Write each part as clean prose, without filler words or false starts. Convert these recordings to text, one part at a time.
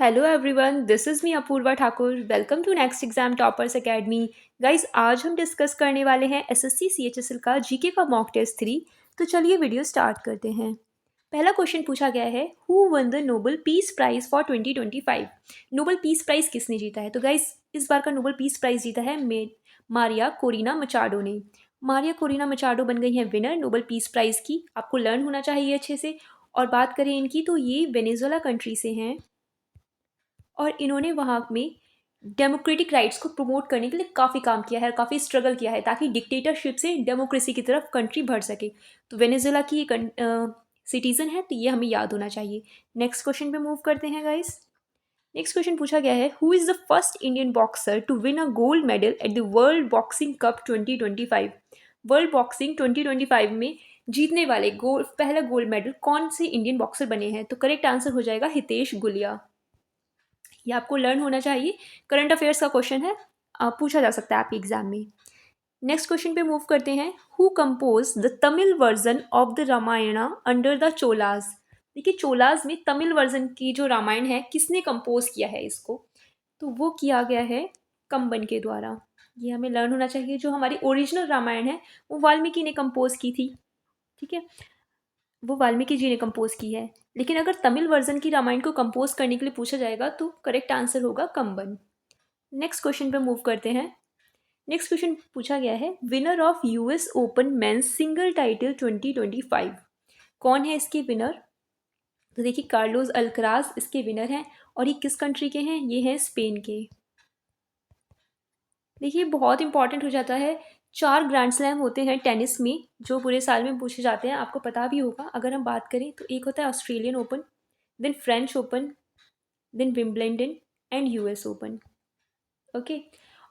Hello everyone, this is me Apoorva Thakur. Welcome to next exam toppers academy. Guys, आज हम discuss करने वाले हैं एसएससी सीएचएसएल का जीके का मॉक टेस्ट 3। तो चलिए वीडियो स्टार्ट करते हैं। पहला क्वेश्चन पूछा गया है, who won the Nobel peace prize for 2025। Nobel peace prize किसने जीता है? तो गाइस, इस बार का नोबल पीस प्राइज जीता है मारिया कोरिना मचाडो ने। मारिया कोरिना मचाडो बन गई हैं विनर नोबल पीस प्राइज की। आपको लर्न होना चाहिए अच्छे से। और बात करें इनकी, तो ये वेनेजुएला कंट्री से हैं और इन्होंने वहाँ में डेमोक्रेटिक राइट्स को प्रमोट करने के लिए काफ़ी काम किया है, काफ़ी स्ट्रगल किया है ताकि डिक्टेटरशिप से डेमोक्रेसी की तरफ कंट्री बढ़ सके। तो वेनेजुएला की एक सिटीज़न है, तो ये हमें याद होना चाहिए। नेक्स्ट क्वेश्चन पे मूव करते हैं गाइस। नेक्स्ट क्वेश्चन पूछा गया है, who is the first Indian boxer to win a gold medal at the world boxing cup 2025। World boxing 2025 में जीतने वाले पहला गोल्ड मेडल कौन से इंडियन बॉक्सर बने हैं? तो करेक्ट आंसर हो जाएगा हितेश गुलिया। ये आपको लर्न होना चाहिए। करंट अफेयर्स का क्वेश्चन है, पूछा जा सकता है आपके एग्जाम में। नेक्स्ट क्वेश्चन पे मूव करते हैं, who compose the Tamil version of the Ramayana under the Cholas. देखिए, चोलाज में तमिल वर्जन की जो रामायण है, किसने कंपोज किया है इसको? तो वो किया गया है कंबन के द्वारा। ये हमें लर्न होना चाहिए। जो हमारी ओरिजिनल रामायण है वो वाल्मीकि ने कंपोज की थी। ठीक है, वो वाल्मीकि जी ने कंपोज की है। लेकिन अगर तमिल वर्जन की रामायण को कंपोज करने के लिए पूछा जाएगा तो करेक्ट आंसर होगा कंबन। नेक्स्ट क्वेश्चन पे मूव करते हैं। नेक्स्ट क्वेश्चन पूछा गया है, winner of US open men's single title 2025। कौन है इसके विनर? तो देखिए, कार्लोस अल्कराज इसके विनर हैं। और ये किस कंट्री के हैं? ये हैं स्पेन के। देखिए, बहुत इंपॉर्टेंट हो जाता है। 4 ग्रैंड स्लैम होते हैं टेनिस में जो पूरे साल में पूछे जाते हैं, आपको पता भी होगा। अगर हम बात करें तो एक होता है Australian open, then French open, then Wimbledon and US open. Okay,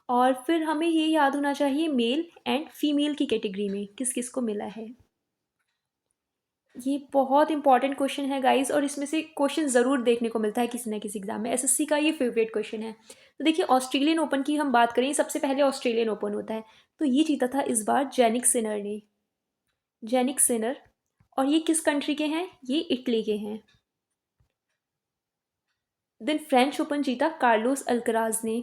और फिर हमें ये याद होना चाहिए मेल एंड फीमेल की कैटेगरी में किस किस को मिला है। ये बहुत इंपॉर्टेंट क्वेश्चन है गाइस, और इसमें से क्वेश्चन ज़रूर देखने को मिलता है किसी ना किसी एग्जाम में। एसएससी का ये फेवरेट क्वेश्चन है। तो देखिए, ऑस्ट्रेलियन ओपन की हम बात करें, सबसे पहले ऑस्ट्रेलियन ओपन होता है। तो ये जीता था इस बार जेनिक सिनर ने। Jannik Sinner. और ये किस कंट्री के हैं? ये इटली के हैं। देन फ्रेंच ओपन जीता कार्लोस अल्कराज ने।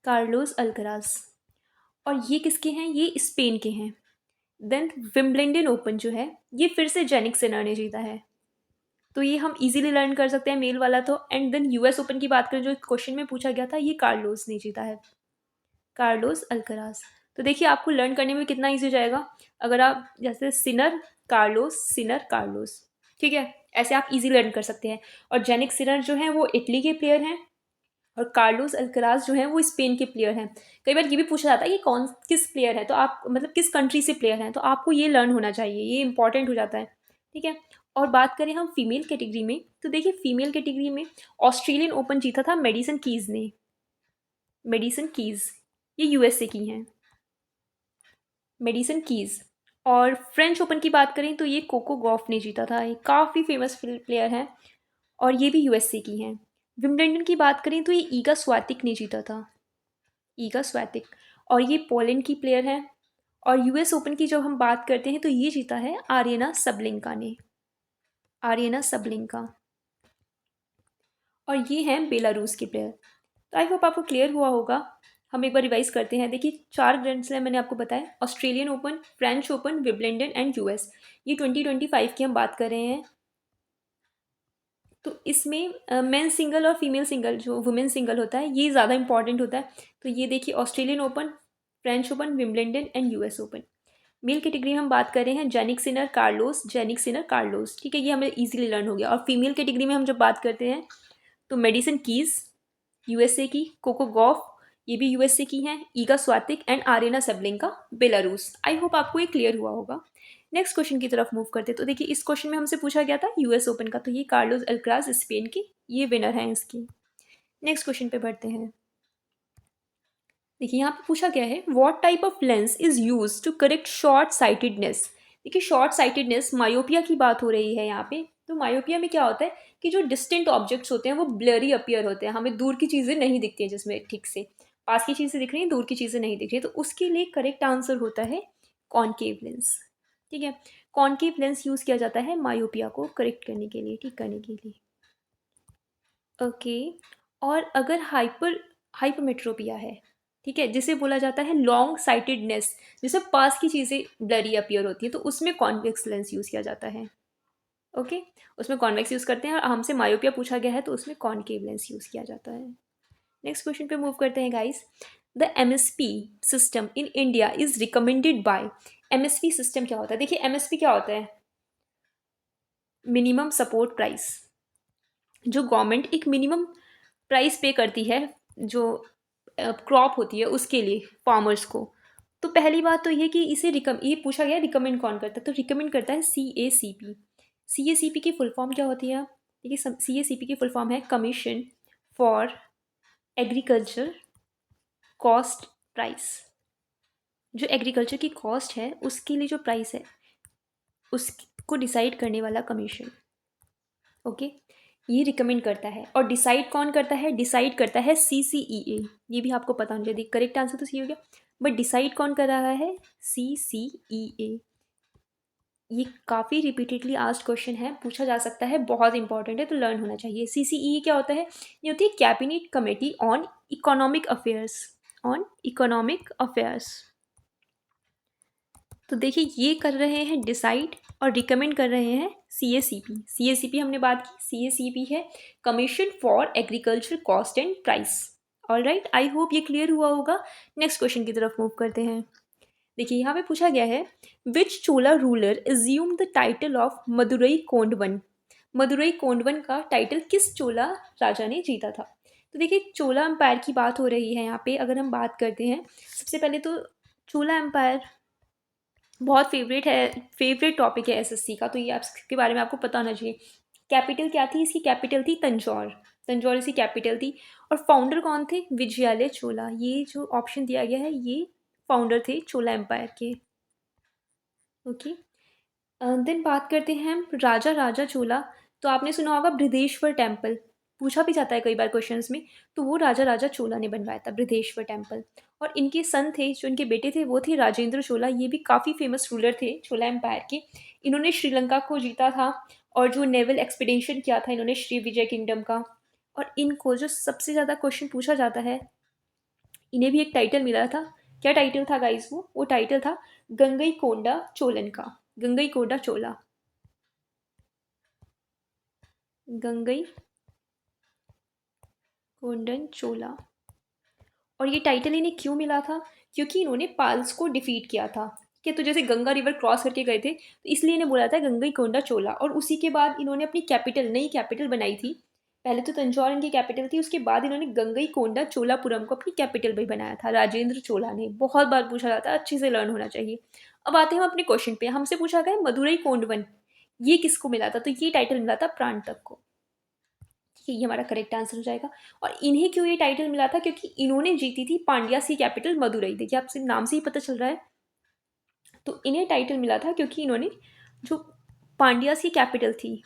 Carlos Alcaraz. और ये किसके हैं? ये स्पेन के हैं। देन विम्बलडन ओपन जो है, ये फिर से जेनिक सिनर ने जीता है। तो ये हम इजीली लर्न कर सकते हैं मेल वाला तो। एंड देन यूएस ओपन की बात करें जो क्वेश्चन में पूछा गया था, ये कार्लोस ने जीता है। Carlos Alcaraz. तो देखिए, आपको लर्न करने में कितना ईजी हो जाएगा अगर आप जैसे सिनर कार्लोस, सिनर कार्लोस। ठीक है, ऐसे आप इजी लर्न कर सकते हैं। और जेनिक सिनर जो है वो इटली के प्लेयर हैं, और कार्लोस अल्कराज जो है वो स्पेन के प्लेयर हैं। कई बार ये भी पूछा जाता है कि कौन किस प्लेयर है, तो आप मतलब किस कंट्री से प्लेयर हैं, तो आपको ये लर्न होना चाहिए, ये इंपॉर्टेंट हो जाता है। ठीक है, और बात करें हम फीमेल कैटेगरी में, तो देखिए फीमेल कैटेगरी में ऑस्ट्रेलियन ओपन जीता था मेडिसन कीज ने। मेडिसन कीज, ये यूएसए की हैं, मेडिसन कीज। और फ्रेंच ओपन की बात करें तो ये कोको गॉफ ने जीता था। ये काफ़ी फेमस प्लेयर हैं और ये भी यूएसए की हैं। विम्बलडन की बात करें तो ये ईगा स्वातिक ने जीता था। ईगा स्वातिक। और ये पोलैंड की प्लेयर है। और यूएस ओपन की जब हम बात करते हैं तो ये जीता है आर्यना सबलिंका ने। आर्यना सबलिंका। और ये हैं बेलारूस के प्लेयर। तो आई होप आपको क्लियर हुआ होगा। हम एक बार रिवाइज करते हैं। देखिए, 4 ग्रैंड स्लैम मैंने आपको बताया, Australian open, French open, Wimbledon and US. ये 2025 की हम बात कर रहे हैं। तो इसमें मेन सिंगल और फीमेल सिंगल, जो वुमेन सिंगल होता है, ये ज़्यादा इंपॉर्टेंट होता है। तो ये देखिए, Australian open, French open, Wimbledon and US open. Male category में हम बात कर रहे हैं Jannik Sinner Carlos, Jannik Sinner Carlos. ठीक है, ये हमें इजीली लर्न हो गया। और फीमेल कैटेगरी में हम जब बात करते हैं तो मेडिसन कीज यूएसए की, कोको गॉफ ये भी यूएसए की हैं, Iga Swiatek and Aryna Sabalenka Belarus. I hope आपको ये क्लियर हुआ होगा। नेक्स्ट क्वेश्चन की तरफ मूव करते हैं। तो देखिए, इस क्वेश्चन में हमसे पूछा गया था यूएस ओपन का, तो ये कार्लोस अल्कराज स्पेन की, ये विनर हैं इसकी। नेक्स्ट क्वेश्चन पे बढ़ते हैं। देखिए, यहाँ पे पूछा गया है, what type of lens is use to correct short sightedness. देखिए, शॉर्ट साइटेडनेस मायोपिया की बात हो रही है यहाँ पे। तो मायोपिया में क्या होता है कि जो डिस्टेंट ऑब्जेक्ट्स होते हैं वो ब्लरी अपीयर होते हैं, हमें दूर की चीज़ें नहीं दिखती हैं, जिसमें ठीक से पास की चीज़ें दिख रही हैं, दूर की चीज़ें नहीं दिख रही, तो उसके लिए करेक्ट आंसर होता है कॉनकेव लेंस। ठीक है, कॉनकेव लेंस यूज़ किया जाता है मायोपिया को करेक्ट करने के लिए, ठीक करने के लिए। ओके। और अगर हाइपरमेट्रोपिया है, ठीक है, जिसे बोला जाता है लॉन्ग साइटेडनेस, जिसे पास की चीज़ें ब्लरी अपीयर होती है, तो उसमें कॉन्वेक्स लेंस यूज़ किया जाता है। ओके, उसमें कॉन्वेक्स यूज़ करते हैं, और हमसे मायोपिया पूछा गया है तो उसमें कॉनकेव लेंस यूज़ किया जाता है। नेक्स्ट क्वेश्चन पे मूव करते हैं guys. The MSP system in India is recommended by. MSP system क्या होता है? देखिए, एमएसपी क्या होता है? Minimum support price. जो गवर्नमेंट एक मिनिमम प्राइस पे करती है, जो क्रॉप होती है उसके लिए फार्मर्स को। तो पहली बात तो ये कि ये पूछा गया रिकमेंड कौन करता है, तो रिकमेंड करता है CACP। CACP की फुल फॉर्म क्या होती है? देखिए, CACP की फुल फॉर्म है commission for agriculture cost price. जो एग्रीकल्चर की कॉस्ट है उसके लिए जो प्राइस है उसको डिसाइड करने वाला कमीशन। ओके, ये रिकमेंड करता है। और डिसाइड कौन करता है? डिसाइड करता है CCEA। ये भी आपको पता होना चाहिए, करेक्ट आंसर तो सही हो गया, बट डिसाइड कौन कर रहा है? CCEA। ये काफ़ी रिपीटेडली आस्क्ड क्वेश्चन है, पूछा जा सकता है, बहुत इंपॉर्टेंट है, तो लर्न होना चाहिए। CCEA क्या होता है? ये होती है cabinet committee on economic affairs. On economic affairs. तो देखिए, ये कर रहे हैं डिसाइड और रिकमेंड कर रहे हैं CACP। CACP हमने बात की, CACP है commission for agriculture cost and price. All right, I hope ये क्लियर हुआ होगा। नेक्स्ट क्वेश्चन की तरफ मूव करते हैं। देखिए, यहाँ पे पूछा गया है which Chola ruler assume the title of Madurai Kondavan. Madurai Kondavan का टाइटल किस चोला राजा ने जीता था? तो देखिए, चोला एम्पायर की बात हो रही है यहाँ पे। अगर हम बात करते हैं, सबसे पहले तो चोला एम्पायर बहुत फेवरेट टॉपिक है SSC का, तो ये आपके बारे में आपको पता होना चाहिए। कैपिटल क्या थी इसकी? कैपिटल थी तंजौर। तंजौर इसकी कैपिटल थी। और फाउंडर कौन थे? विजयालय चोला। ये जो ऑप्शन दिया गया है, ये फाउंडर थे चोला एम्पायर के। ओके, देन बात करते हैं हम राजा राजा चोला। तो आपने सुना होगा बृहदेश्वर टेम्पल, पूछा भी जाता है कई बार क्वेश्चंस में। तो वो राजा राजा चोला ने बनवाया था बृहदेश्वर टेम्पल। और इनके सन थे, जो इनके बेटे थे, वो थे राजेंद्र चोला। ये भी काफ़ी फेमस रूलर थे चोला एम्पायर के। इन्होंने श्रीलंका को जीता था, और जो नेवल एक्सपीडिशन किया था इन्होंने श्री विजय किंगडम का। और इनको जो सबसे ज़्यादा क्वेश्चन पूछा जाता है, इन्हें भी एक टाइटल मिला था। क्या टाइटल था गाइस? वो टाइटल था गंगई कोंडा चोलन का। गंगई कोंडा चोला। गंगई कोंडन चोला। और ये टाइटल इन्हें क्यों मिला था? क्योंकि इन्होंने पाल्स को डिफीट किया था। कि तो जैसे गंगा रिवर क्रॉस करके गए थे, तो इसलिए इन्हें बोला था गंगई कोंडा चोला। और उसी के बाद इन्होंने अपनी नई कैपिटल बनाई थी। पहले तो तंजौर इनकी कैपिटल थी, उसके बाद इन्होंने गंगई कोंडा चोलापुरम को अपनी कैपिटल भी बनाया था। राजेंद्र चोला ने। बहुत बार पूछा जाता है, अच्छे से लर्न होना चाहिए। अब आते हैं हम अपने क्वेश्चन पे। हमसे पूछा गया मदुरई कोंडवन, ये किसको मिला था? तो ये टाइटल मिला था प्राण तक को। ठीक है, ये हमारा करेक्ट आंसर हो जाएगा। और इन्हें क्यों ये टाइटल मिला था? क्योंकि इन्होंने जीती थी पांड्यास की कैपिटल मदुरई। देखिए, आपसे नाम से ही पता चल रहा है। तो इन्हें टाइटल मिला था क्योंकि इन्होंने जो पांड्यास की कैपिटल थी,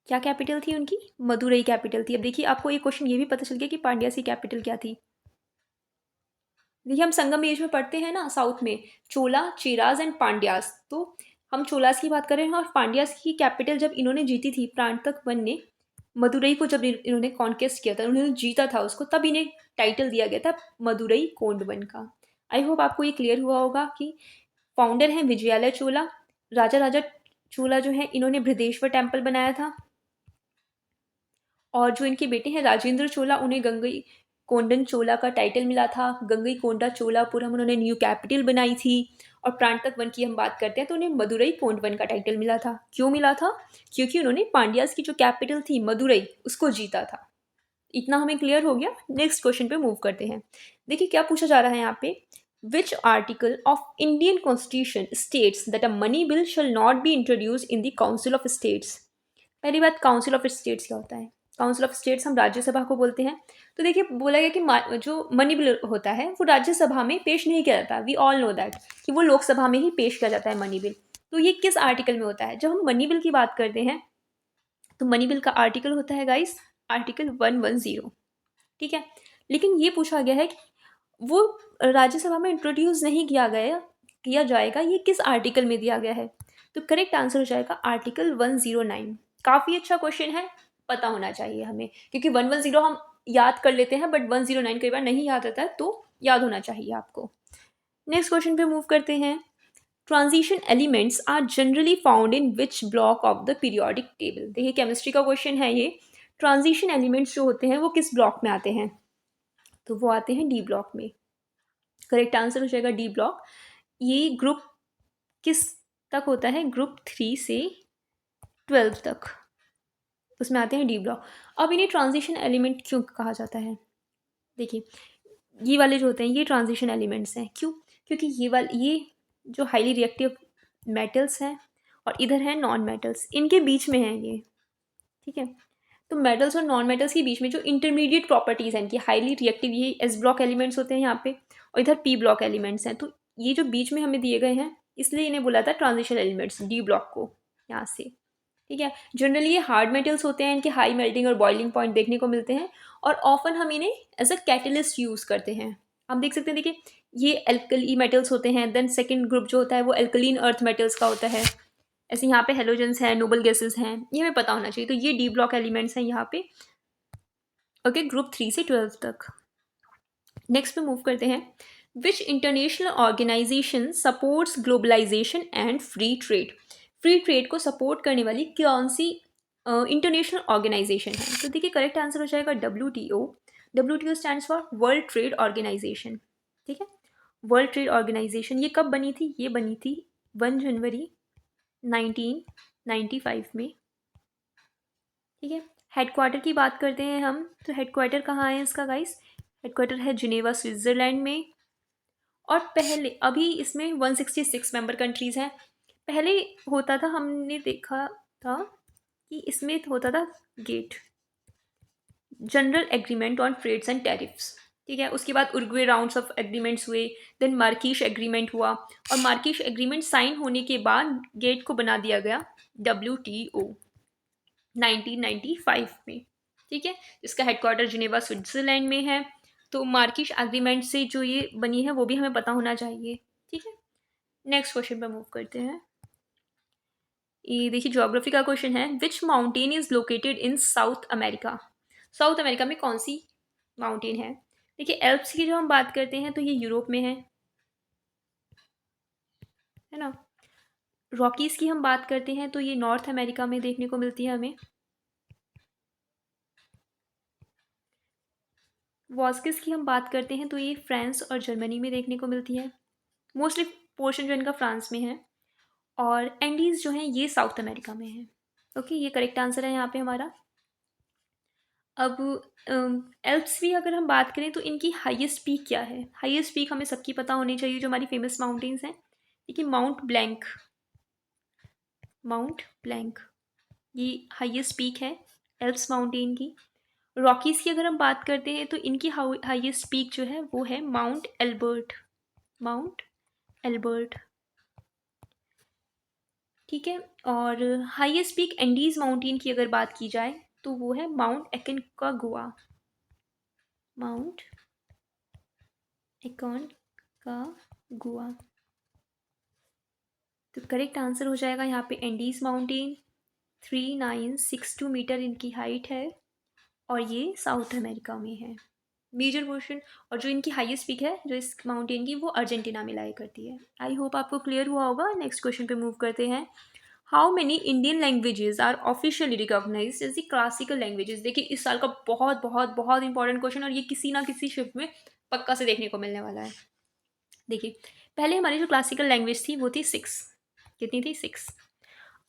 क्या कैपिटल थी उनकी? मदुरई कैपिटल थी। अब देखिए, आपको ये क्वेश्चन ये भी पता चल गया कि पांड्यास की कैपिटल क्या थी। देखिए, हम संगम एज में पढ़ते हैं ना साउथ में, चोला, चेराज एंड पांड्यास। तो हम चोलास की बात कर रहे हैं, और पांड्यास की कैपिटल जब इन्होंने जीती थी प्राणतक वन ने, मदुरई को जब इन्होंने कॉन्केस्ट किया था, उन्होंने जीता था उसको, तब इन्हें टाइटल दिया गया था मदुरई कोंडवन का। आई होप आपको ये क्लियर हुआ होगा कि फाउंडर हैं विजयालय चोला। राजा राजा चोला जो है, इन्होंने बृहदेश्वर टेम्पल बनाया था। और जो इनके बेटे हैं राजेंद्र चोला, उन्हें गंगई कोंडन चोला का टाइटल मिला था। गंगई कोंडा चोलापुरम उन्होंने न्यू कैपिटल बनाई थी। और प्राणतक वन की हम बात करते हैं तो उन्हें मदुरई कोंडवन का टाइटल मिला था। क्यों मिला था? क्योंकि उन्होंने पांड्यास की जो कैपिटल थी मदुरई, उसको जीता था। इतना हमें क्लियर हो गया। नेक्स्ट क्वेश्चन पे मूव करते हैं। देखिए, क्या पूछा जा रहा है यहाँ पे। Which article of Indian constitution states that a money bill shall not be introduce in the council of states. पहली बात, काउंसिल ऑफ स्टेट्स क्या होता है? काउंसिल ऑफ स्टेट्स हम राज्यसभा को बोलते हैं। तो देखिए, बोला गया कि जो मनी बिल होता है वो राज्यसभा में पेश नहीं किया जाता। वी ऑल नो दैट कि वो लोकसभा में ही पेश किया जाता है मनी बिल। तो ये किस आर्टिकल में होता है? जब हम मनी बिल की बात करते हैं, तो मनी बिल का आर्टिकल होता है गाइस आर्टिकल 110। ठीक है, लेकिन ये पूछा गया है कि वो राज्यसभा में इंट्रोड्यूस नहीं किया जाएगा, ये किस आर्टिकल में दिया गया है? तो करेक्ट आंसर हो जाएगा आर्टिकल 109। काफ़ी अच्छा क्वेश्चन है, पता होना चाहिए हमें, क्योंकि 110 हम याद कर लेते हैं बट 109 कई बार नहीं याद आता है, तो याद होना चाहिए आपको। नेक्स्ट क्वेश्चन पे मूव करते हैं। Transition elements are generally found in which block of the periodic table. देखिए केमिस्ट्री का क्वेश्चन है ये। ट्रांजिशन एलिमेंट्स जो होते हैं वो किस ब्लॉक में आते हैं? तो वो आते हैं डी ब्लॉक में। करेक्ट आंसर हो जाएगा डी ब्लॉक। ये ग्रुप किस तक होता है? ग्रुप 3 से 12 तक, उसमें आते हैं डी ब्लॉक। अब इन्हें ट्रांजिशन एलिमेंट क्यों कहा जाता है? देखिए ये वाले जो होते हैं ये ट्रांजिशन एलिमेंट्स हैं। क्यों? क्योंकि ये जो हाईली रिएक्टिव मेटल्स हैं और इधर हैं नॉन मेटल्स, इनके बीच में हैं ये। ठीक है, तो मेटल्स और नॉन मेटल्स के बीच में जो इंटरमीडिएट प्रॉपर्टीज़ हैं इनकी, हाईली रिएक्टिव ये एस ब्लॉक एलिमेंट्स होते हैं यहाँ पे, और इधर पी ब्लॉक एलिमेंट्स हैं। तो ये जो बीच में हमें दिए गए हैं, इसलिए इन्हें बोला था ट्रांजिशन एलिमेंट्स, डी ब्लॉक को, यहाँ से। ठीक है, जनरली ये हार्ड मेटल्स होते हैं, इनके हाई मेल्टिंग और बॉइलिंग पॉइंट देखने को मिलते हैं, और ऑफन हम इन्हें एज अ कैटलिस्ट यूज़ करते हैं। हम देख सकते हैं, देखिए ये एल्कली मेटल्स होते हैं, देन सेकेंड ग्रुप जो होता है वो एल्कलीन अर्थ मेटल्स का होता है। ऐसे यहाँ पे हेलोजेंस हैं, नोबल गैसेस हैं, ये हमें पता होना चाहिए। तो ये डी ब्लॉक एलिमेंट्स हैं यहाँ पे। ओके, ग्रुप 3 से 12 तक। नेक्स्ट पे मूव करते हैं। Which international organisation supports globalisation and free trade? Free trade को सपोर्ट करने वाली कौन सी इंटरनेशनल ऑर्गेनाइजेशन है? तो देखिए करेक्ट आंसर हो जाएगा WTO। WTO stands for world trade organisation. ठीक है, वर्ल्ड ट्रेड ऑर्गेनाइजेशन ये कब बनी थी? ये बनी थी 1 जनवरी 1995 में। ठीक है, हेडक्वार्टर की बात करते हैं हम, तो हेडक्वार्टर कहाँ है इसका गाइस? हेडक्वार्टर है जिनेवा स्विट्ज़रलैंड में। और पहले अभी इसमें 166 मेंबर कंट्रीज़ हैं। पहले होता था, हमने देखा था कि इसमें होता था GATT, general agreement on trades and tariffs. ठीक है, उसके बाद उरुग्वे राउंड्स ऑफ एग्रीमेंट्स हुए, देन मार्किश एग्रीमेंट हुआ, और मार्किश एग्रीमेंट साइन होने के बाद गेट को बना दिया गया WTO 1995 में। ठीक है, इसका हेडक्वार्टर जिनेवा स्विट्ज़रलैंड में है। तो मार्किश एग्रीमेंट से जो ये बनी है वो भी हमें पता होना चाहिए। ठीक है, नेक्स्ट क्वेश्चन पे मूव करते हैं। ये देखिए ज्योग्राफी का क्वेश्चन है। Which mountain is located in south America? South America में कौन सी माउंटेन है? देखिए एल्प्स की जो हम बात करते हैं तो ये यूरोप में है ना। रॉकीज़ की हम बात करते हैं तो ये नॉर्थ अमेरिका में देखने को मिलती है हमें। वॉस्किस की हम बात करते हैं तो ये फ्रांस और जर्मनी में देखने को मिलती है। मोस्टली पोर्शन जो इनका फ्रांस में है। और एंडीज़ जो हैं ये साउथ अमेरिका में है। ओके, ये करेक्ट आंसर है यहाँ पे हमारा। अब एल्प्स भी अगर हम बात करें तो इनकी हाईएस्ट पीक क्या है? हाईएस्ट पीक हमें सबकी पता होनी चाहिए, जो हमारी फेमस माउंटेन्स हैं। देखिए माउंट ब्लैंक ये हाईएस्ट पीक है एल्प्स माउंटेन की। रॉकीज़ की अगर हम बात करते हैं तो इनकी हाईएस्ट पीक जो है वो है माउंट एल्बर्ट। ठीक है, और हाईएस्ट पीक एंडीज़ माउंटेन की अगर बात की जाए तो वो है माउंट एकोनकागुआ। Mount Aconcagua. तो करेक्ट आंसर हो जाएगा यहाँ पे एंडीज़ माउंटेन। 3962 मीटर इनकी हाइट है, और ये साउथ अमेरिका में है मेजर पोर्शन। और जो इनकी हाईएस्ट पीक है जो इस माउंटेन की, वो अर्जेंटीना में लाई करती है। आई होप आपको क्लियर हुआ होगा। नेक्स्ट क्वेश्चन पे मूव करते हैं। How many Indian languages are officially recognised as the classical languages? देखिए इस साल का बहुत बहुत बहुत इंपॉर्टेंट क्वेश्चन, और ये किसी ना किसी शिफ्ट में पक्का से देखने को मिलने वाला है। देखिए पहले हमारी जो क्लासिकल लैंग्वेज थी वो थी 6। कितनी थी? 6।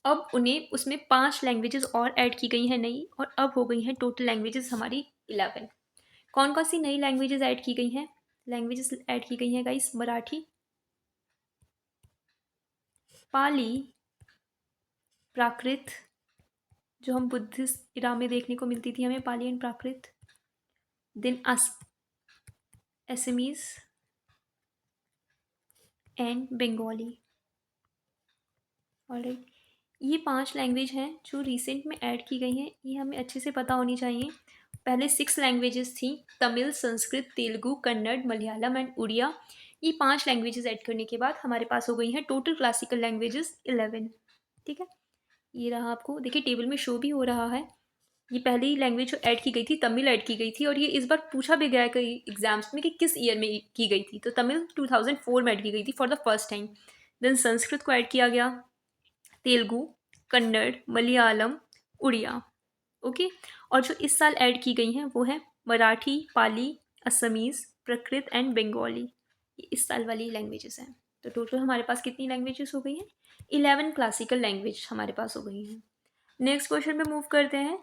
अब उन्हें उसमें 5 लैंग्वेजेस और ऐड की गई हैं नई, और अब हो गई हैं टोटल लैंग्वेजेस हमारी 11। कौन कौन सी नई लैंग्वेजेस ऐड की गई हैं? लैंग्वेजेस ऐड की गई हैं गाइस, मराठी, पाली, प्राकृत, जो हम बुद्धिस्ट इरा में देखने को मिलती थी हमें, Pali and Prakrit. Then Assamese and Bengali. Alright, ये 5 लैंग्वेज हैं जो रिसेंट में ऐड की गई हैं, ये हमें अच्छे से पता होनी चाहिए। पहले 6 लैंग्वेजेस थी, तमिल, संस्कृत, तेलुगु, कन्नड़, मलयालम एंड उड़िया। ये 5 लैंग्वेजेस ऐड करने के बाद हमारे पास हो गई हैं टोटल क्लासिकल लैंग्वेजेस 11। ठीक है, ये रहा, आपको देखिए टेबल में शो भी हो रहा है। ये पहली लैंग्वेज जो ऐड की गई थी तमिल ऐड की गई थी, और ये इस बार पूछा भी गया है कई एग्जाम्स में कि किस ईयर में की गई थी। तो तमिल 2004 में ऐड की गई थी for the first time. Then Sanskrit को ऐड किया गया, तेलुगु, कन्नड़, मलयालम, उड़िया। ओके। और जो इस साल ऐड की गई हैं वो है मराठी, पाली, असमीज़, प्रकृत एंड बंगाली। ये इस साल वाली लैंग्वेजेस हैं। तो टोटल हमारे पास कितनी लैंग्वेजेस हो गई हैं? 11 क्लासिकल लैंग्वेज हमारे पास हो गई हैं। नेक्स्ट क्वेश्चन पे मूव करते हैं।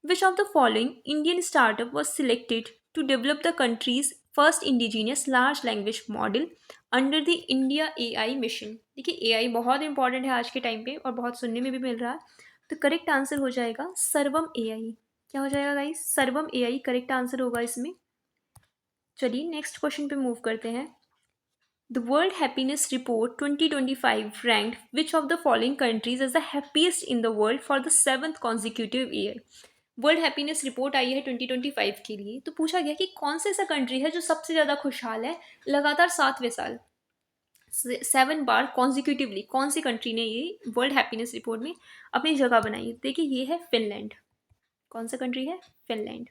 Which of the following Indian startup was selected to develop the country's first indigenous large language model under the India AI mission? देखिए AI बहुत इंपॉर्टेंट है आज के टाइम पे और बहुत सुनने में भी मिल रहा है। तो करेक्ट आंसर हो जाएगा सर्वम AI। क्या हो जाएगा गाइस? सर्वम AI करेक्ट आंसर होगा इसमें। चलिए नेक्स्ट क्वेश्चन पे मूव करते हैं। The World Happiness Report 2025 ranked which of the following countries as the happiest in the world for the 7th consecutive year? World happiness report आई है 2025 के लिए। तो पूछा गया कि कौन सा ऐसा कंट्री है जो सबसे ज़्यादा खुशहाल है लगातार 7वें साल, 7 बार कॉन्जिक्यूटिवली। कौन सी कंट्री ने ये वर्ल्ड हैप्पीनेस रिपोर्ट में अपनी जगह बनाई है? देखिए ये है फिनलैंड। कौन सा कंट्री है? फिनलैंड।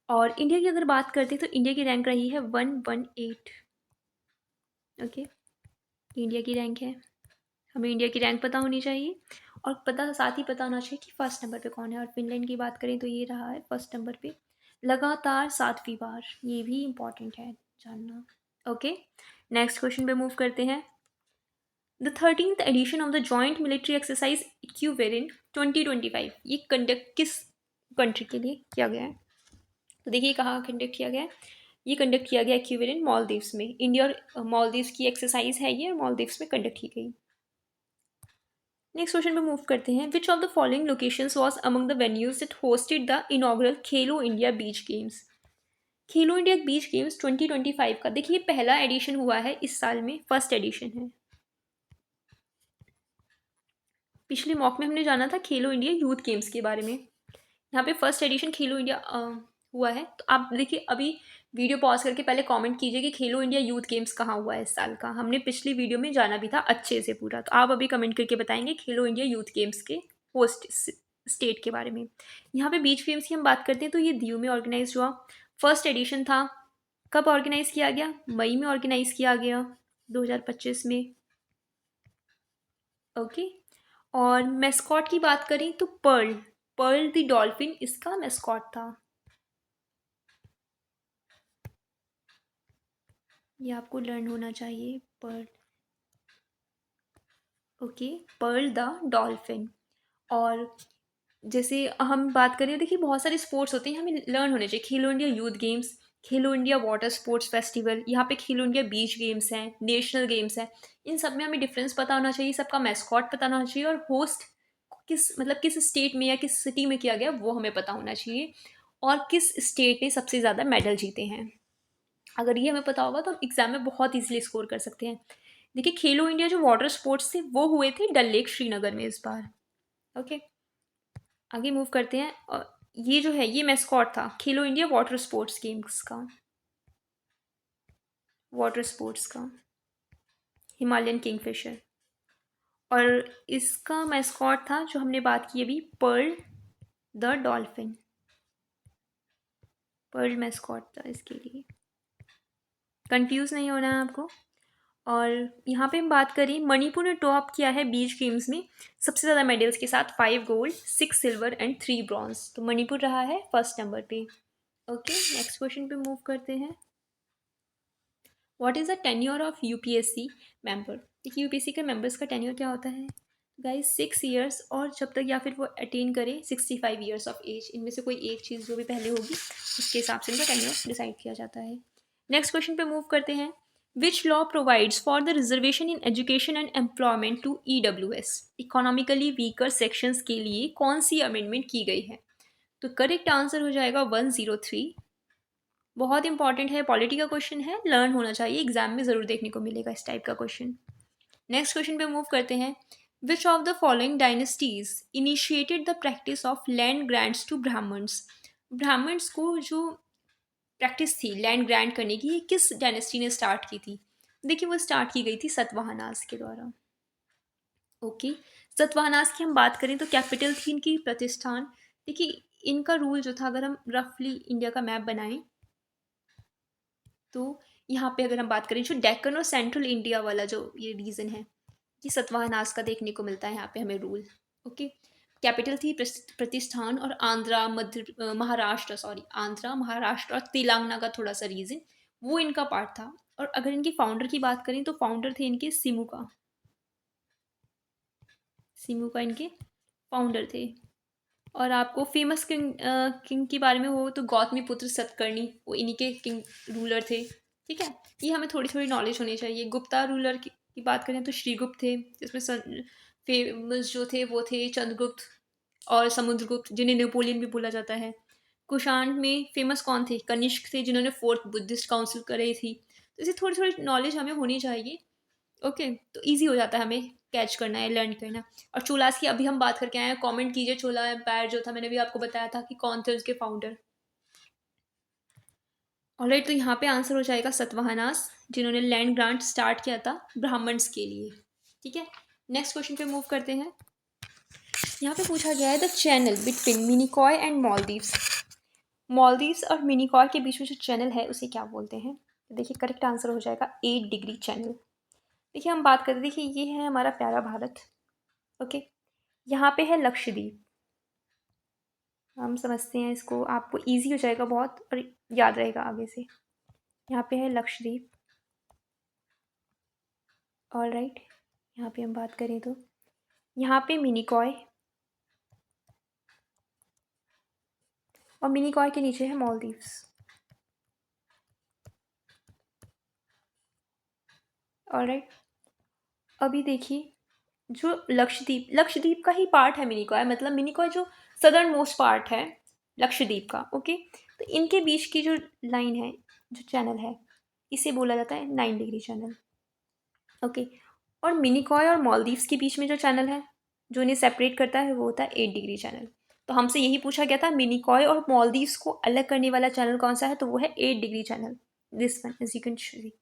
और इंडिया की अगर बात करते हैं तो इंडिया की रैंक रही है 118। ओके, इंडिया की रैंक है। हमें इंडिया की रैंक पता होनी चाहिए, और साथ ही पता होना चाहिए कि फर्स्ट नंबर पे कौन है। और फिनलैंड की बात करें तो ये रहा है फर्स्ट नंबर पे लगातार 7वीं बार। ये भी इम्पॉर्टेंट है जानना। ओके, नेक्स्ट क्वेश्चन पे मूव करते हैं। The 13th edition of the joint military exercise equivalent 2025 ये कंडक्ट किस कंट्री के लिए किया गया है? तो देखिए कहाँ कंडक्ट किया गया है। ये कंडक्ट किया गया इक्विवेलेंट मालदीव्स में। इंडिया और मालदीव्स की एक्सरसाइज है ये, और मालदीव्स में कंडक्ट की गई। नेक्स्ट क्वेश्चन पे मूव करते हैं। Which of the following locations was among the venues that hosted the inaugural Khelo India beach games? Khelo India beach games 2025 का देखिए पहला एडिशन हुआ है इस साल में, फर्स्ट एडिशन है। पिछले मॉक में हमने जाना था खेलो इंडिया यूथ गेम्स के बारे में। यहाँ पे फर्स्ट एडिशन खेलो इंडिया हुआ है। तो आप देखिए अभी वीडियो पॉज करके पहले कमेंट कीजिए कि खेलो इंडिया यूथ गेम्स कहाँ हुआ है इस साल का। हमने पिछली वीडियो में जाना भी था अच्छे से पूरा। तो आप अभी कमेंट करके बताएंगे खेलो इंडिया यूथ गेम्स के होस्ट स्टेट के बारे में। यहाँ पे बीच गेम्स की हम बात करते हैं तो ये दीव में ऑर्गेनाइज हुआ, फर्स्ट एडिशन था। कब ऑर्गेनाइज किया गया? मई में ऑर्गेनाइज किया गया 2025 में। ओके। और मैस्कॉट की बात करें तो पर्ल, पर्ल द डॉल्फिन इसका मैस्कॉट था। ये आपको लर्न होना चाहिए, pearl. Okay, pearl the dolphin. और जैसे हम बात करें देखिए बहुत सारे स्पोर्ट्स होते हैं हमें लर्न होने चाहिए। खेलो इंडिया यूथ गेम्स, खेलो इंडिया वाटर स्पोर्ट्स फेस्टिवल, यहाँ पे खेलो इंडिया बीच गेम्स हैं, नेशनल गेम्स हैं। इन सब में हमें डिफरेंस पता होना चाहिए, सबका मैस्कॉट पता होना चाहिए, और होस्ट किस मतलब किस स्टेट में या किस सिटी में किया गया वो हमें पता होना चाहिए, और किस स्टेट ने सबसे ज़्यादा मेडल जीते हैं। अगर ये हमें पता होगा तो हम एग्जाम में बहुत ईजिली स्कोर कर सकते हैं। देखिए खेलो इंडिया जो वाटर स्पोर्ट्स थे वो हुए थे डल लेक श्रीनगर में इस बार। ओके, आगे मूव करते हैं। और ये जो है ये मैस्कॉट था Khelo India water sports games का, वाटर स्पोर्ट्स का हिमालयन किंगफिशर। और इसका मैस्कॉट था जो हमने बात की अभी, pearl the dolphin. Pearl mascot था इसके लिए, कंफ्यूज नहीं होना है आपको। और यहाँ पे हम बात करें मणिपुर ने टॉप किया है बीच गेम्स में सबसे ज़्यादा मेडल्स के साथ, 5 गोल्ड, 6 सिल्वर एंड 3 ब्रॉन्ज। तो मणिपुर रहा है फर्स्ट नंबर पे। ओके, नेक्स्ट क्वेश्चन पे मूव करते हैं। What is the tenure of UPSC member? देखिए यूपीएससी के मेंबर्स का टेन्योर क्या होता है गाइस? 6 ईयर्स, और जब तक या फिर वो अटेन करें 65 ईयर्स ऑफ एज, इनमें से कोई एक चीज़ जो भी पहले होगी उसके हिसाब से इनका टेन्योर डिसाइड किया जाता है। नेक्स्ट क्वेश्चन पे मूव करते हैं। Which law provides for the reservation in education and employment to EWS economically weaker sections के लिए कौन सी अमेंडमेंट की गई है? तो करेक्ट आंसर हो जाएगा 103। बहुत इंपॉर्टेंट है, पॉलिटी का क्वेश्चन है, लर्न होना चाहिए, एग्जाम में ज़रूर देखने को मिलेगा इस टाइप का क्वेश्चन। नेक्स्ट क्वेश्चन पे मूव करते हैं। Which of the following dynasties initiated the practice of land grants to Brahmins? Brahmins को जो प्रैक्टिस थी लैंड ग्रांट करने की, ये किस डायनेस्टी ने स्टार्ट की थी? देखिए वो स्टार्ट की गई थी सतवाहनास के द्वारा। ओके, सतवाहनास की हम बात करें तो कैपिटल थी इनकी प्रतिष्ठान। देखिए इनका रूल जो था, अगर हम रफली इंडिया का मैप बनाएं तो यहाँ पे अगर हम बात करें जो डेक्कन और सेंट्रल इंडिया वाला जो ये रीजन है, ये सतवाहनास का देखने को मिलता है यहाँ पे हमें रूल। ओके, कैपिटल थी प्रतिष्ठान, और आंध्रा महाराष्ट्र, सॉरी आंध्रा महाराष्ट्र और तेलंगाना का थोड़ा सा रीजन वो इनका पार्ट था। और अगर इनके फाउंडर की बात करें तो फाउंडर थे इनके सिमुका। सिमुका इनके फाउंडर थे। और आपको फेमस किंग के बारे में हो तो गौतमी पुत्र सतकर्णी, वो इन्हीं के किंग रूलर थे। ठीक है, ये हमें थोड़ी थोड़ी नॉलेज होनी चाहिए। गुप्ता रूलर की बात करें तो श्रीगुप्त थे, जिसमें फेमस जो थे वो थे चंद्रगुप्त और समुद्रगुप्त, जिन्हें नेपोलियन भी बोला जाता है। कुषाण में फेमस कौन थे? कनिष्क थे, जिन्होंने फोर्थ बुद्धिस्ट काउंसिल कराई थी। तो इसे थोड़ी थोड़ी नॉलेज हमें होनी चाहिए। ओके, तो इजी हो जाता है हमें कैच करना है, लर्न करना। और चोलास की अभी हम बात करके आए हैं, कमेंट कीजिए चोला एम्पायर जो था, मैंने भी आपको बताया था कि कौन थे उसके फाउंडर। ऑलराइट, तो यहाँ पे आंसर हो जाएगा सतवाहनास, जिन्होंने लैंड ग्रांट स्टार्ट किया था ब्राह्मण्स के लिए। ठीक है, नेक्स्ट क्वेश्चन पे मूव करते हैं। यहाँ पे पूछा गया है the channel between Minicoy and Maldives. Maldives और मिनिकॉय के बीच में जो चैनल है उसे क्या बोलते हैं? तो देखिए करेक्ट आंसर हो जाएगा 8 डिग्री चैनल। देखिए हम बात करें, देखिए ये है हमारा प्यारा भारत। ओके, यहाँ पे है लक्षद्वीप। हम समझते हैं इसको, आपको इजी हो जाएगा बहुत और याद रहेगा आगे से। यहाँ पे है लक्षद्वीप। ऑल राइट, यहाँ पे हम बात करें तो यहाँ पे मिनिकॉय, और मिनिकॉय के नीचे है मॉलदीव्स। ऑल राइट, अभी देखिए जो लक्षद्वीप, लक्षद्वीप का ही पार्ट है मिनिकॉय, मतलब मिनिकॉय जो सदर्न मोस्ट पार्ट है लक्षद्वीप का। ओके, तो इनके बीच की जो लाइन है, जो चैनल है, इसे बोला जाता है 9 डिग्री चैनल। ओके, और मिनिकॉय और मॉलदीव्स के बीच में जो चैनल है जो इन्हें सेपरेट करता है वो होता है 8 डिग्री चैनल। तो हमसे यही पूछा गया था मिनिकॉय और मॉलदीव्स को अलग करने वाला चैनल कौन सा है, तो वो है 8 degree channel, this one is you can see.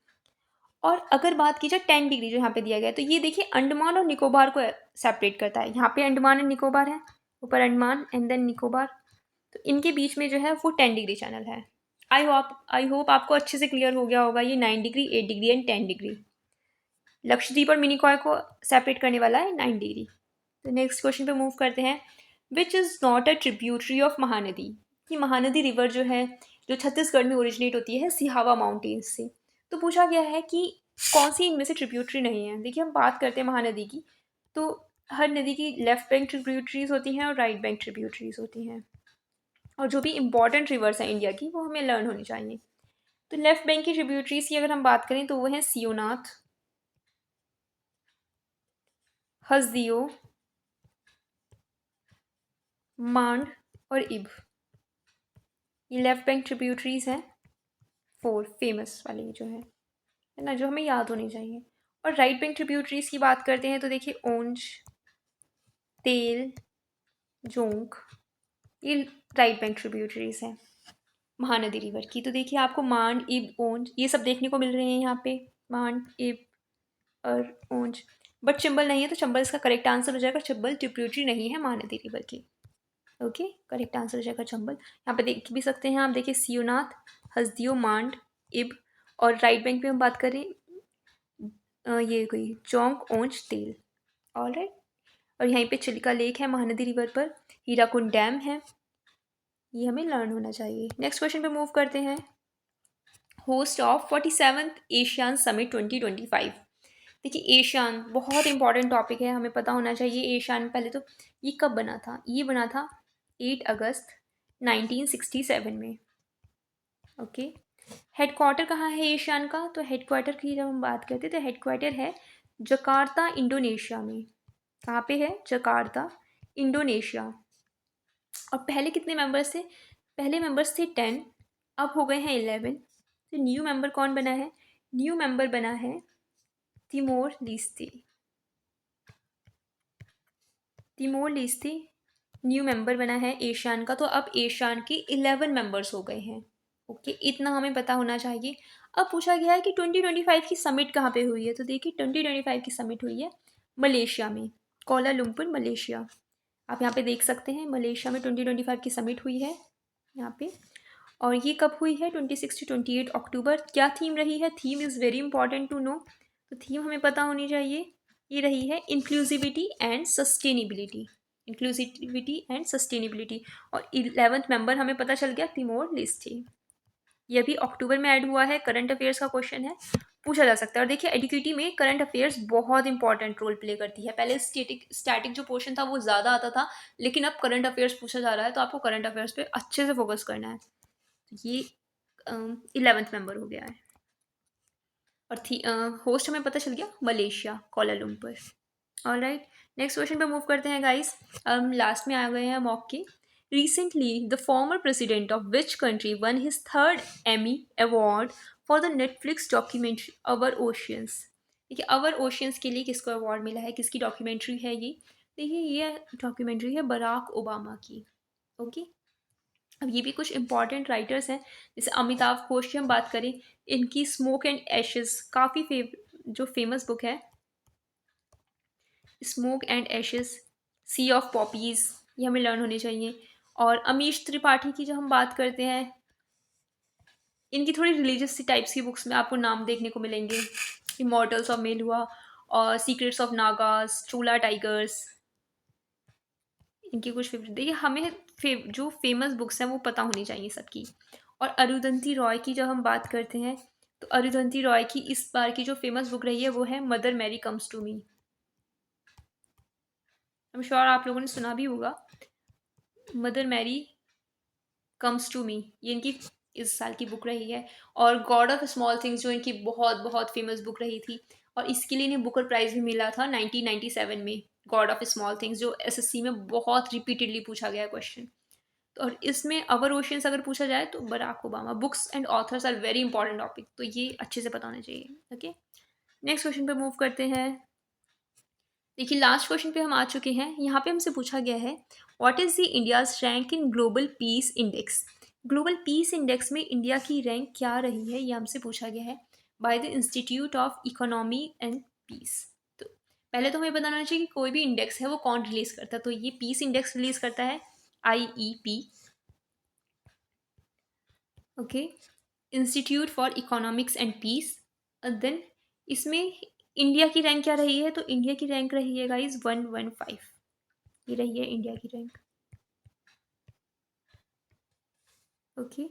और अगर बात की जाए 10 डिग्री जो यहाँ पे दिया गया है, तो ये देखिए अंडमान और निकोबार को सेपरेट करता है। यहाँ पे अंडमान एंड निकोबार है, ऊपर अंडमान एंड देन निकोबार, तो इनके बीच में जो है वो 10 डिग्री चैनल है। आई होप आपको अच्छे से क्लियर हो गया होगा, ये 9 degree, 8 degree and 10 degree. Lakshadweep और मिनिकॉय को सेपरेट करने वाला है 9 डिग्री। तो नेक्स्ट क्वेश्चन पे मूव करते हैं। Which is not a tributary of Mahanadi. कि महानदी रिवर जो है, जो छत्तीसगढ़ में ओरिजिनेट होती है सिहावा माउंटेन्स से। तो पूछा गया है कि कौन सी इनमें से ट्रिब्यूटरी नहीं है। देखिए हम बात करते हैं महानदी की, तो हर नदी की लेफ्ट बैंक ट्रिब्यूटरीज होती हैं और राइट बैंक ट्रिब्यूटरीज होती हैं, और जो भी इंपॉर्टेंट रिवर्स हैं इंडिया की वो हमें लर्न होनी चाहिए। तो लेफ्ट बैंक की ट्रिब्यूटरीज की अगर हम बात करें तो वो है सियोनाथ, हसदियो, मांड और इब। ये लेफ्ट बैंक ट्रिब्यूटरीज हैं, 4 फेमस वाली जो है ना, जो हमें याद होनी चाहिए। और राइट बैंक ट्रिब्यूटरीज की बात करते हैं तो देखिए ओंज, तेल, जोंक, ये राइट बैंक ट्रिब्यूटरीज हैं महानदी रिवर की। तो देखिए आपको मांड, इब, ओंज ये सब देखने को मिल रहे हैं यहाँ पे, मांड, इब और ओंज। बट चंबल नहीं है, तो चंबल इसका करेक्ट आंसर हो जाएगा। चंबल ट्रिब्यूटरी नहीं है महानदी रिवर की। ओके, करेक्ट आंसर हो जाएगा चंबल। यहाँ पे देख भी सकते हैं आप, देखिए सियोनाथ, हसदियो, मांड, इब, और राइट बैंक पे हम बात करें ये कोई चौंक, ओंच, तेल। ऑल राइट, और यहीं पे चिलिका लेक है महानदी रिवर पर, हीराकुंड डैम है, ये हमें लर्न होना चाहिए। नेक्स्ट क्वेश्चन पे मूव करते हैं। Host of 47th ASEAN summit 2025। देखिए एशियान बहुत इंपॉर्टेंट टॉपिक है, हमें पता होना चाहिए एशियान। पहले तो ये कब बना था? ये बना था 8 अगस्त 1967 में। ओके, हेडक्वार्टर कहाँ है एशियान का? तो हेडक्वार्टर की जब हम बात करते हैं तो हेडक्वार्टर है जकार्ता, इंडोनेशिया में। कहाँ पे है? Jakarta, Indonesia. और पहले कितने मेंबर्स थे? पहले मेंबर्स थे 10, अब हो गए हैं 11। तो न्यू मेंबर कौन बना है? न्यू मेंबर बना है तिमोर लीस्ते। तिमोर लीस्ते न्यू मेंबर बना है एशियान का। तो अब एशियान के 11 मेंबर्स हो गए हैं। ओके, इतना हमें पता होना चाहिए। अब पूछा गया है कि 2025 की समिट कहाँ पे हुई है? तो देखिए 2025 की समिट हुई है मलेशिया में। Kuala Lumpur Malaysia. आप यहाँ पे देख सकते हैं मलेशिया में 2025 की समिट हुई है यहाँ पे। और ये कब हुई है? 26 to 28 अक्टूबर। क्या थीम रही है? Theme is very important to know, तो थीम हमें पता होनी चाहिए। ये रही है inclusivity and sustainability. Inclusivity and sustainability. और 11th मेंबर हमें पता चल गया तिमोर लेस्टे। ये भी अक्टूबर में ऐड हुआ है। करंट अफेयर्स का क्वेश्चन है, पूछा जा सकता है। और देखिए एडुकेटी में करंट अफेयर्स बहुत इंपॉर्टेंट रोल प्ले करती है। पहले स्टैटिक जो पोर्शन था वो ज़्यादा आता था, लेकिन अब करंट अफेयर्स पूछा जा रहा है, तो आपको करंट अफेयर्स पे अच्छे से फोकस करना है। तो ये 11th मेंबर हो गया है। और थी होस्ट हमें पता चल गया Malaysia, Kuala Lumpur. Alright, next question पे मूव करते हैं गाइस। लास्ट में आ गए हैं मॉक के। Recently the former president of which country one his third Emmy award for the Netflix documentary our oceans. देखिए अवर ओशियंस के लिए किसको अवार्ड मिला है, किसकी डॉक्यूमेंट्री है ये? देखिए ये डॉक्यूमेंट्री है बराक ओबामा की। ओके, अब ये भी कुछ इंपॉर्टेंट राइटर्स हैं, जैसे अमिताभ घोष की हम बात करें, इनकी स्मोक एंड एशेस काफ़ी जो फेमस बुक है, smoke and ashes, sea of poppies, ये हमें लर्न होने चाहिए। और अमीश त्रिपाठी की जो हम बात करते हैं, इनकी थोड़ी रिलीजियस सी टाइप्स की बुक्स में आपको नाम देखने को मिलेंगे। इमॉर्टल्स ऑफ मेल हुआ, और secrets of Nagas, Chola tigers, इनकी कुछ फेवरेट। देखिए हमें जो फेमस बुक्स हैं वो पता होनी चाहिए सबकी। और अरुंधति रॉय की जब हम बात करते हैं, तो अरुंधति रॉय की इस बार की जो फेमस बुक रही है वो है mother Mary comes to me. I am sure आप लोगों ने सुना भी होगा, mother Mary comes to me, ये इनकी इस साल की बुक रही है। और गॉड ऑफ स्मॉल थिंग्स जो इनकी बहुत बहुत फेमस बुक रही थी, और इसके लिए इन्हें बुकर प्राइज़ भी मिला था 1997 में। गॉड ऑफ स्मॉल थिंग्स जो एसएससी में बहुत रिपीटेडली पूछा गया क्वेश्चन। और इसमें अवर ओशियंस अगर पूछा जाए तो Barack Obama. Books and authors are very important topic, तो ये अच्छे से पता होना चाहिए। ओके, नेक्स्ट क्वेश्चन पे मूव करते हैं। देखिए लास्ट क्वेश्चन पे हम आ चुके हैं। यहाँ पे हमसे पूछा गया है what is the India's rank in global peace index. Global peace index में इंडिया की रैंक क्या रही है, ये हमसे पूछा गया है by the institute of economy and peace. तो पहले तो हमें बताना चाहिए कि कोई भी इंडेक्स है वो कौन रिलीज़ करता है, तो ये पीस इंडेक्स रिलीज़ करता है IEP। Okay, institute for economics and peace. Then इसमें इंडिया की रैंक क्या रही है, तो इंडिया की रैंक रही है गाइज 115। ये रही है इंडिया की रैंक। ओके,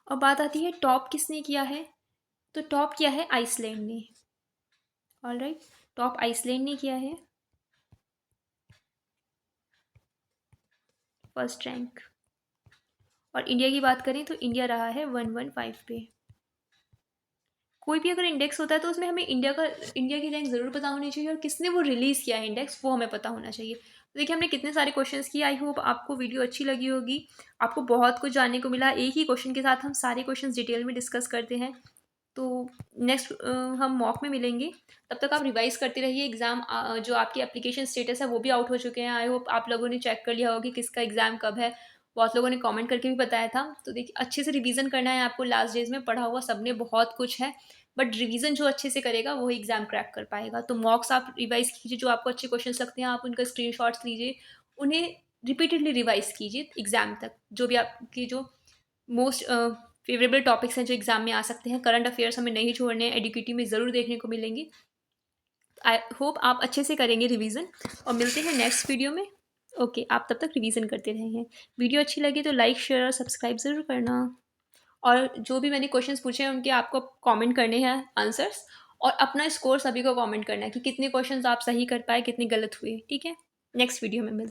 और बात आती है टॉप किसने किया है, तो टॉप किया है आइसलैंड ने। ऑलराइट, टॉप आइसलैंड ने किया है फर्स्ट रैंक। और इंडिया की बात करें तो इंडिया रहा है 115 पे। कोई भी अगर इंडेक्स होता है तो उसमें हमें इंडिया की रैंक ज़रूर पता होनी चाहिए, और किसने वो रिलीज़ किया है इंडेक्स वो हमें पता होना चाहिए। तो देखिए हमने कितने सारे क्वेश्चंस किए। आई होप आपको वीडियो अच्छी लगी होगी, आपको बहुत कुछ जानने को मिला। एक ही क्वेश्चन के साथ हम सारे क्वेश्चंस डिटेल में डिस्कस करते हैं। तो नेक्स्ट हम मॉक में मिलेंगे, तब तक आप रिवाइज करते रहिए। एग्ज़ाम जो आपकी एप्लीकेशन स्टेटस है वो भी आउट हो चुके हैं। आई होप आप लोगों ने चेक कर लिया होगा कि किसका एग्ज़ाम कब है। बहुत लोगों ने कमेंट करके भी बताया था। तो देखिए अच्छे से रिवीजन करना है आपको। लास्ट डेज में पढ़ा हुआ सबने बहुत कुछ है, बट रिवीजन जो अच्छे से करेगा वही एग्ज़ाम क्रैक कर पाएगा। तो मॉक्स आप रिवाइज कीजिए, जो आपको अच्छे क्वेश्चन लगते हैं आप उनका स्क्रीनशॉट्स लीजिए, उन्हें रिपीटेडली रिवाइज कीजिए एग्ज़ाम तक। जो भी आपकी जो मोस्ट फेवरेबल टॉपिक्स हैं जो एग्जाम में आ सकते हैं। करंट अफेयर्स हमें नहीं छोड़ने हैं, एडुकेटी में ज़रूर देखने को मिलेंगे। आई होप आप अच्छे से करेंगे रिवीजन, और मिलते हैं नेक्स्ट वीडियो में। ओके, आप तब तक रिवीजन करते रहें। वीडियो अच्छी लगी तो लाइक शेयर और सब्सक्राइब ज़रूर करना। और जो भी मैंने क्वेश्चंस पूछे हैं उनके आपको कमेंट करने हैं आंसर्स, और अपना स्कोर सभी को कमेंट करना है कि कितने क्वेश्चंस आप सही कर पाए, कितने गलत हुए। ठीक है, नेक्स्ट वीडियो में मिलते हैं।